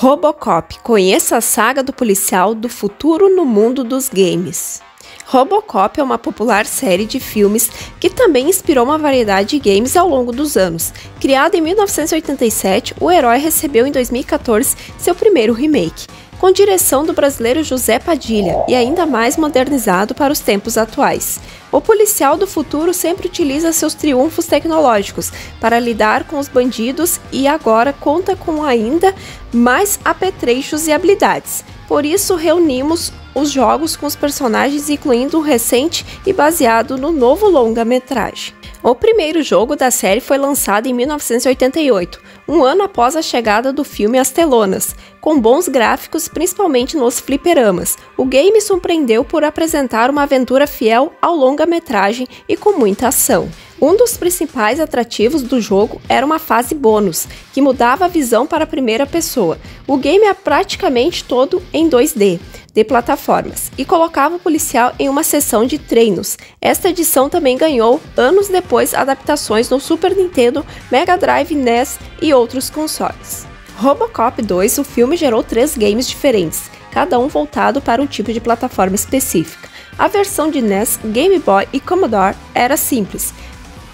Robocop, conheça a saga do policial do futuro no mundo dos games. Robocop é uma popular série de filmes que também inspirou uma variedade de games ao longo dos anos. Criado em 1987, o herói recebeu em 2014 seu primeiro remake, com direção do brasileiro José Padilha e ainda mais modernizado para os tempos atuais. O policial do futuro sempre utiliza seus triunfos tecnológicos para lidar com os bandidos e agora conta com ainda mais apetrechos e habilidades. Por isso, reunimos os jogos com os personagens, incluindo o recente e baseado no novo longa-metragem. O primeiro jogo da série foi lançado em 1988, um ano após a chegada do filme às telonas, com bons gráficos principalmente nos fliperamas. O game surpreendeu por apresentar uma aventura fiel ao longa-metragem e com muita ação. Um dos principais atrativos do jogo era uma fase bônus, que mudava a visão para a primeira pessoa. O game é praticamente todo em 2D, de plataformas, e colocava o policial em uma sessão de treinos. Esta edição também ganhou, anos depois, adaptações no Super Nintendo, Mega Drive, NES e outros consoles. Robocop 2, o filme gerou 3 games diferentes, cada um voltado para um tipo de plataforma específica. A versão de NES, Game Boy e Commodore era simples,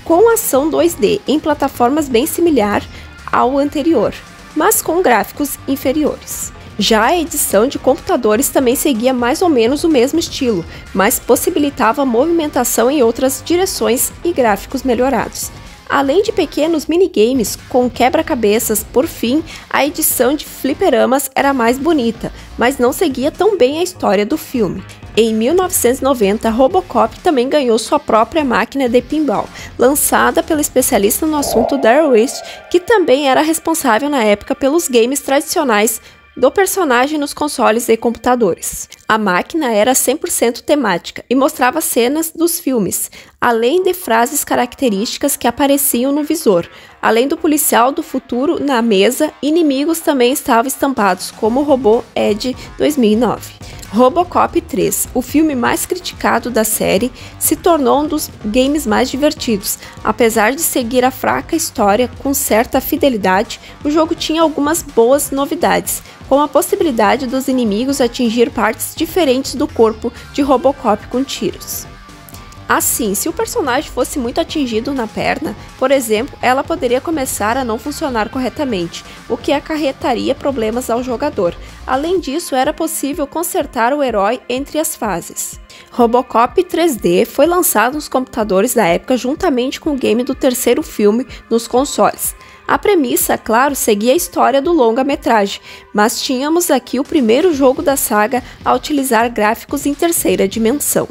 com ação 2D em plataformas bem similar ao anterior, mas com gráficos inferiores. Já a edição de computadores também seguia mais ou menos o mesmo estilo, mas possibilitava movimentação em outras direções e gráficos melhorados. Além de pequenos minigames com quebra-cabeças, por fim, a edição de fliperamas era mais bonita, mas não seguia tão bem a história do filme. Em 1990, Robocop também ganhou sua própria máquina de pinball, lançada pelo especialista no assunto Darryl West, que também era responsável na época pelos games tradicionais do personagem nos consoles e computadores. A máquina era 100% temática e mostrava cenas dos filmes, além de frases características que apareciam no visor. Além do policial do futuro na mesa, inimigos também estavam estampados, como o robô Ed 2009. Robocop 3, o filme mais criticado da série, se tornou um dos games mais divertidos. Apesar de seguir a fraca história com certa fidelidade, o jogo tinha algumas boas novidades, como a possibilidade dos inimigos atingir partes diferentes do corpo de Robocop com tiros. Assim, se o personagem fosse muito atingido na perna, por exemplo, ela poderia começar a não funcionar corretamente, o que acarretaria problemas ao jogador. Além disso, era possível consertar o herói entre as fases. Robocop 3D foi lançado nos computadores da época juntamente com o game do terceiro filme nos consoles. A premissa, claro, seguia a história do longa-metragem, mas tínhamos aqui o primeiro jogo da saga a utilizar gráficos em terceira dimensão.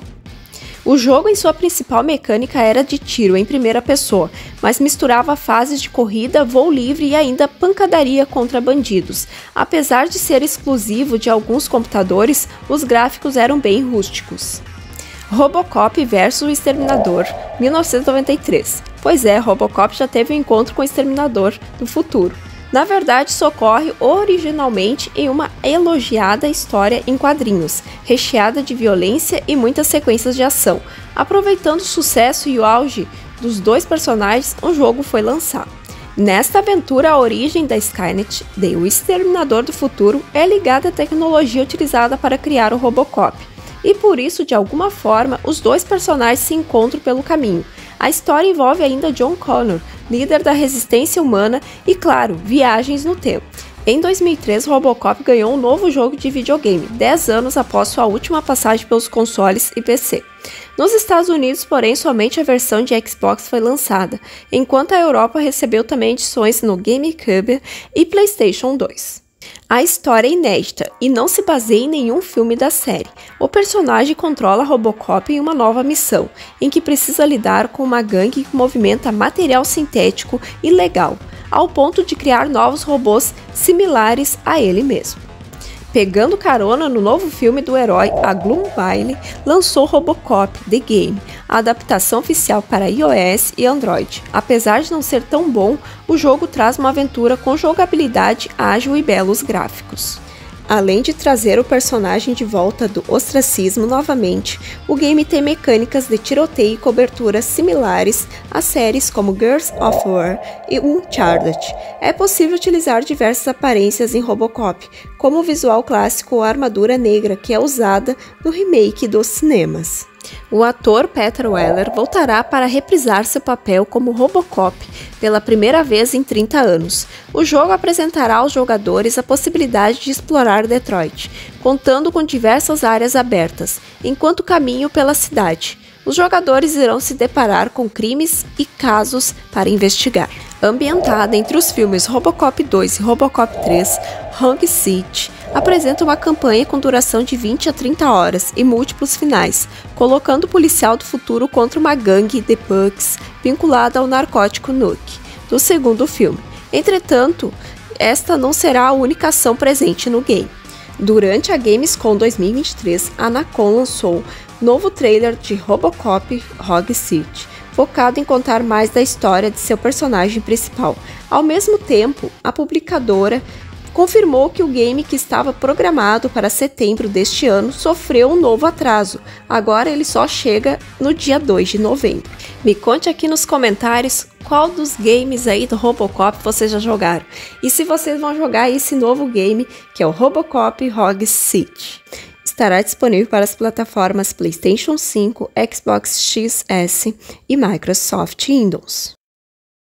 O jogo em sua principal mecânica era de tiro em primeira pessoa, mas misturava fases de corrida, voo livre e ainda pancadaria contra bandidos. Apesar de ser exclusivo de alguns computadores, os gráficos eram bem rústicos. Robocop vs o Exterminador, 1993. Pois é, Robocop já teve um encontro com o Exterminador do futuro. Na verdade, isso ocorre originalmente em uma elogiada história em quadrinhos, recheada de violência e muitas sequências de ação. Aproveitando o sucesso e o auge dos dois personagens, um jogo foi lançado. Nesta aventura, a origem da Skynet, o Exterminador do Futuro, é ligada à tecnologia utilizada para criar o Robocop. E por isso, de alguma forma, os dois personagens se encontram pelo caminho. A história envolve ainda John Connor, líder da resistência humana e, claro, viagens no tempo. Em 2003, Robocop ganhou um novo jogo de videogame, 10 anos após sua última passagem pelos consoles e PC. Nos Estados Unidos, porém, somente a versão de Xbox foi lançada, enquanto a Europa recebeu também edições no GameCube e PlayStation 2. A história é inédita e não se baseia em nenhum filme da série. O personagem controla Robocop em uma nova missão, em que precisa lidar com uma gangue que movimenta material sintético ilegal, ao ponto de criar novos robôs similares a ele mesmo. Pegando carona no novo filme do herói, a Gloomville lançou Robocop The Game, a adaptação oficial para iOS e Android. Apesar de não ser tão bom, o jogo traz uma aventura com jogabilidade ágil e belos gráficos. Além de trazer o personagem de volta do ostracismo novamente, o game tem mecânicas de tiroteio e cobertura similares a séries como Gears of War e Uncharted. É possível utilizar diversas aparências em Robocop, como o visual clássico ou a armadura negra que é usada no remake dos cinemas. O ator Peter Weller voltará para reprisar seu papel como Robocop pela primeira vez em 30 anos. O jogo apresentará aos jogadores a possibilidade de explorar Detroit, contando com diversas áreas abertas, enquanto caminham pela cidade. Os jogadores irão se deparar com crimes e casos para investigar. Ambientada entre os filmes Robocop 2 e Robocop 3, Rogue City apresenta uma campanha com duração de 20 a 30 horas e múltiplos finais, colocando o policial do futuro contra uma gangue de punks vinculada ao narcótico Nuke, do segundo filme. Entretanto, esta não será a única ação presente no game. Durante a Gamescom 2023, a Nacon lançou novo trailer de Robocop Rogue City, focado em contar mais da história de seu personagem principal. Ao mesmo tempo, a publicadora confirmou que o game que estava programado para setembro deste ano sofreu um novo atraso. Agora ele só chega no dia 2 de novembro. Me conte aqui nos comentários qual dos games aí do Robocop vocês já jogaram. E se vocês vão jogar esse novo game, que é o Robocop Rogue City. Estará disponível para as plataformas PlayStation 5, Xbox XS e Microsoft Windows.